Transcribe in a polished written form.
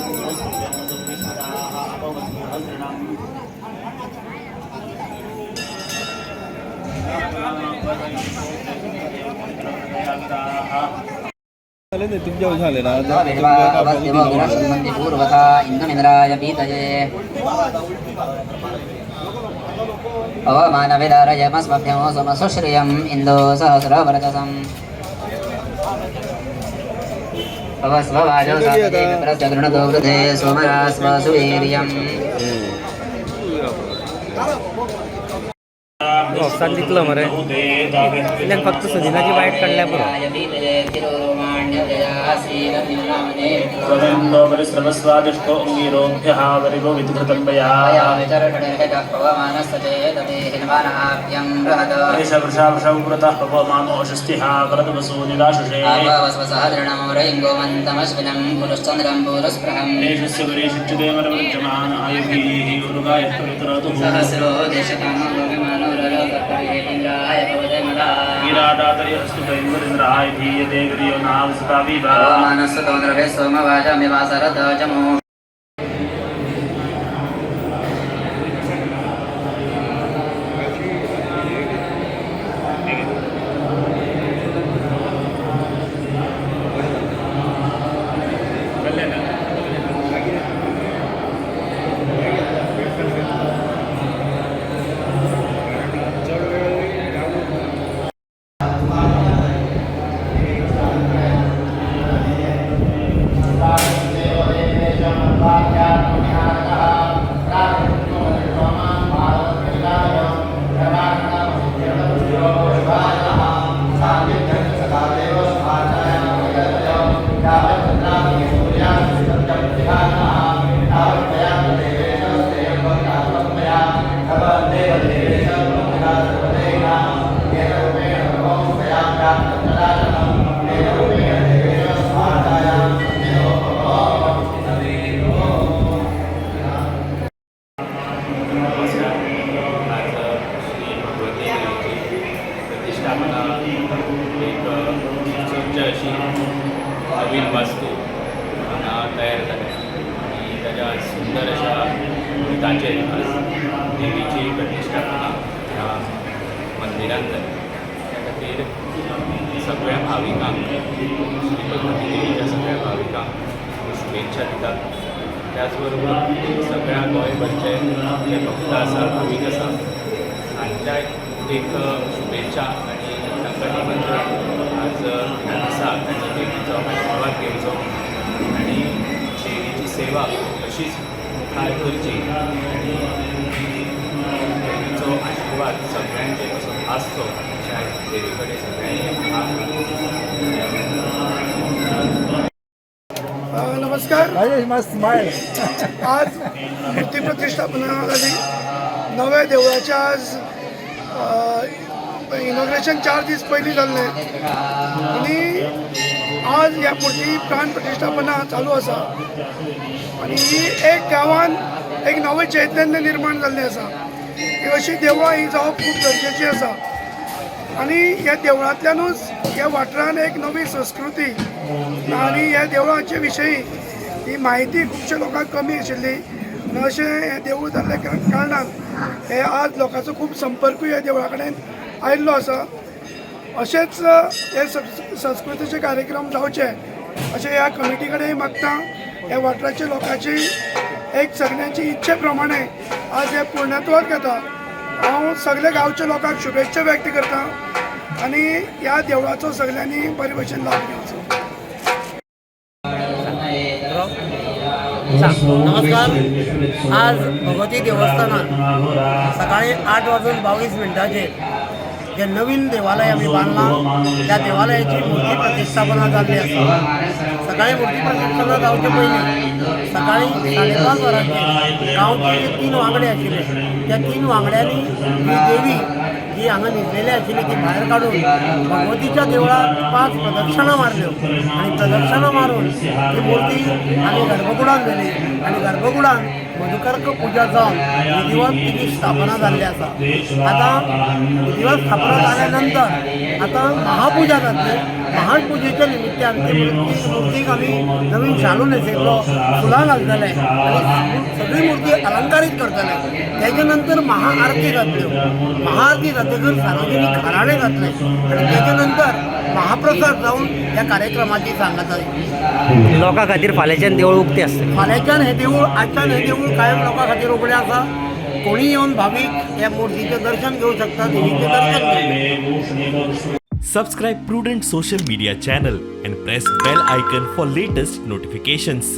तुमच्या झाले ना पूर्वता इंद्रमिंद्राय पीतये अवमानविदारयमस्मभ्यमो सुमसुश्रियम् इन्दो सहस्रवर्चसम् अवस्ववाजो साधुगृणतो वृधे सोमरास्वसुवीर्यम् सांगितलं मरे इल्यान फक्त सजिनाची वाईट काढल्या बरोबर परिश्रमस्वादिष्टो अंगीरोभ्यः वरिगो विधृतन्वया वृषवृषावृषवृतः पवमानो षष्टिः करदवसो निदाशुषे देशस्य वरेशिच्युते मरवृज्यमान आयुभिः उरुगायः पवित्रतुः वीरादातयस्तुभैन्द्राय धीयते गिरियो नावसता विभा मानसतोन्द्रवे सोमवाजमिवासरदजमो नवीन वास्तू तयार झाल्या आणि त्याच्या सुंदर अशा ताचे देवीची प्रतिष्ठापना ह्या मंदिरांत जाली त्या खातीर सगळ्या भाविकांक श्रीपती देवीच्या सगळ्या भाविकांक शुभेच्छा दितात. त्याचबरोबर सगळ्या गोंयभरचे जे भक्त आसा भावीक आसा तांच्या एक शुभेच्छा आणि तांकां निमंत्रण आज ह्या दिसा तांच्या देवीचो आशिर्वाद घेवचो आणि देवीची सेवा अशीच मुखार करची आणि देवीचो आशिर्वाद सगळ्यांचे असो आसचो अशा देवी कडेन सगळ्यांनी नमस्कार. आज मूर्ती प्रतिष्ठापना झाली. नव्या देवळाच्या आज इनॉग्रेशन 4 दीस पयलीं जाल्लें आनी आज ह्या मूर्ती प्राण प्रतिष्ठापना चालू आसा आनी ही एक गांवांत एक नवें चैतन्य निर्माण जाल्लें आसा. ही अशी देवळां ही जावप खूब गरजेची आसा आनी ह्या देवळांतल्यानूच ह्या वाठारांत एक नवी संस्कृती आनी ह्या देवळांचे विशयी ही म्हायती खुबश्या लोकांक कमी आशिल्ली. अशें हें देवूळ जाल्ल्या कारणान हे आज लोकांचो खूब संपर्कूय ह्या देवळा कडेन आयिल्लो आसा. अशेंच हे संस्कृतीचे कार्यक्रम जावचे अशें ह्या कमिटी कडेन मागता. ह्या वाठाराच्या लोकांची एक सगळ्यांची इच्छे प्रमाणे आज हे पूर्णत्वाक येता. हांव सगळ्या गांवच्या लोकांक शुभेच्छा व्यक्त करता आनी ह्या देवळाचो सगळ्यांनी बरे भशेन लाभ घेवचो. नमस्कार. आज भगवती देवस्थानात सकाळी 8:22 जे नवीन देवालय आम्ही बांधला त्या देवालयाची मूर्ती प्रतिष्ठापना झाली असता. सकाळी मूर्ती प्रतिष्ठापना जावचे पयलीं सकाळी 5:30 वरांचेर गांवचे 3 वांगडे आशिल्ले. त्या 3 वांगड्यांनी ही देवी जी हांगा न्हिदलेली आशिल्ली ती भायर काडून भगवतीच्या देवळात 5 प्रदक्षिणां मारल्यो आनी प्रदक्षिणां मारून ही मूर्ती आमी गर्भकुडांत व्हेली आनी गर्भकुडांत मधुकर्क पुजा जावन विधिवत तिची स्थापना जाल्ली आसा. आतां विधिवत स्थापना जाल्या नंतर आतां महापुजा जातली महापूजेच्या निमित्तान ती मूर्तीक आमी नवीन शालू न्हेसयतलो फुलां घालतले आनी सगळी मूर्ती अलंकारीत करतले. तेजे नंतर महाआरती जातल्यो. महाआरती जातकीर सार्वजनीक घराणे जातले आनी तेजे नंतर महाप्रसाद जावन ह्या कार्यक्रमाची सांगता जातली. लोकां खातीर फाल्यांच्यान देवूळ उक्तें आसतलें. फाल्यांच्यान हें देवूळ आजच्यान हें देवूळ कायम लोकां खातीर उगडें आसा. कोणी येवन भावीक ह्या मूर्तीचें दर्शन घेवं शकता, देवीचें दर्शन घेवं शकता. Subscribe Prudent Social Media channel and press bell icon for latest notifications.